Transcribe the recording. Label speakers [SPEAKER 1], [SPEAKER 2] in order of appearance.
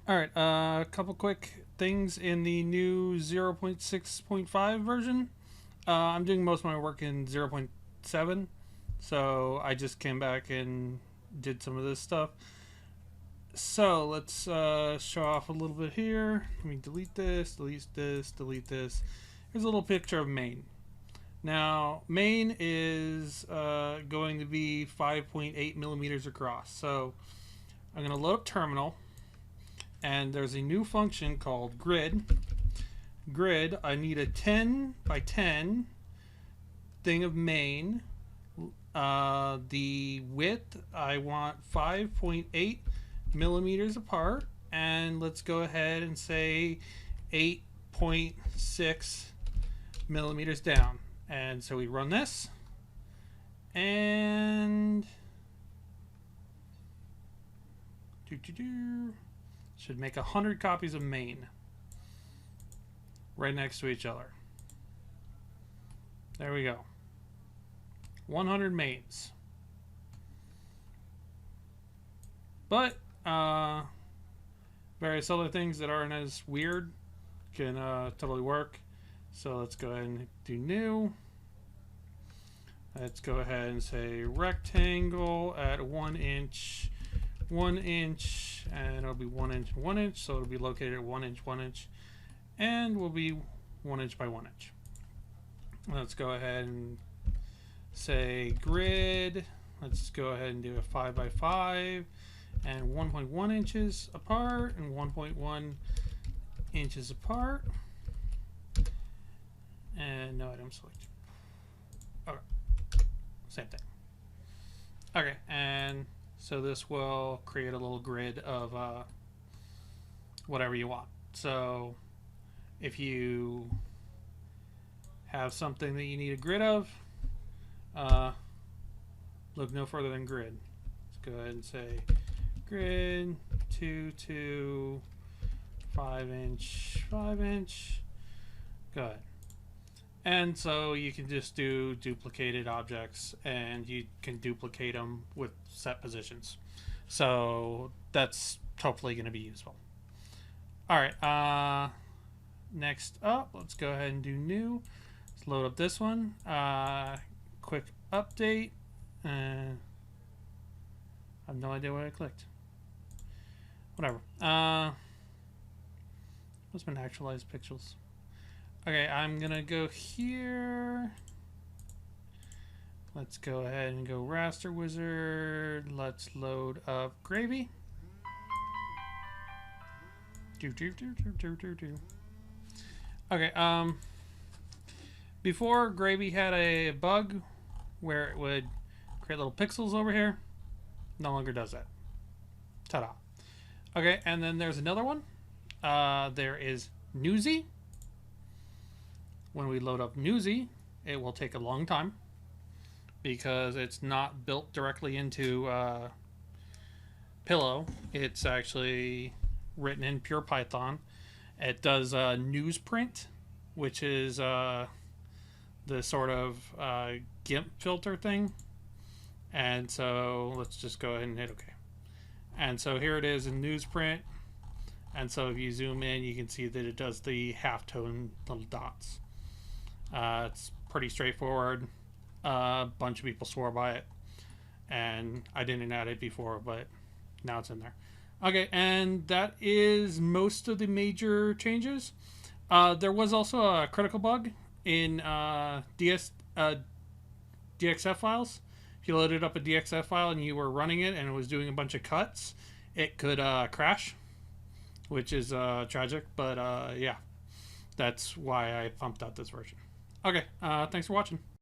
[SPEAKER 1] All right, a couple quick things in the new 0.6.5 version. I'm doing most of my work in 0.7, so I just came back and did some of this stuff. So let's show off a little bit here. Let me delete this, delete this, delete this. Here's a little picture of main. Now, main is going to be 5.8 millimeters across. So I'm going to load up terminal, and there's a new function called grid. Grid, I need a 10 by 10 thing of main. The width, I want 5.8 millimeters apart, and let's go ahead and say 8.6 millimeters down. And so we run this, and should make 100 copies of main right next to each other. There we go. 100 mains. But various other things that aren't as weird can totally work. So let's go ahead and do new. Let's go ahead and say rectangle at 1 inch, 1 inch, and it'll be 1 inch, 1 inch. So it'll be located at 1 inch, 1 inch, and will be 1 inch by 1 inch. Let's go ahead and say grid. Let's go ahead and do a 5 by 5 and 1.1 inches apart and 1.1 inches apart. And no item selected. Okay. Same thing. Okay, and so this will create a little grid of whatever you want. So if you have something that you need a grid of, look no further than grid. Let's go ahead and say grid 2 to 5 inch, 5 inch. Good. And so you can just do duplicated objects, and you can duplicate them with set positions. So that's hopefully going to be useful. All right. Next up, let's go ahead and do new. Let's load up this one. Quick update. I have no idea what I clicked. Whatever. What's been actualized pixels? Okay, I'm gonna go here. Let's go ahead and go raster wizard. Let's load up gravy. Okay, before gravy had a bug where it would create little pixels over here. No longer does that. Ta-da. Okay, and then there's another one. There is Newsy. When we load up Newsy, it will take a long time because it's not built directly into Pillow. It's actually written in pure Python. It does newsprint, which is the sort of GIMP filter thing. And so let's just go ahead and hit OK. And so here it is in newsprint. And so if you zoom in, you can see that it does the halftone little dots. It's pretty straightforward. A bunch of people swore by it, and I didn't add it before, but now it's in there. Okay, and that is most of the major changes. There was also a critical bug in DXF files. If you loaded up a DXF file and you were running it and it was doing a bunch of cuts, it could crash, which is tragic, but yeah, that's why I pumped out this version. Okay, thanks for watching.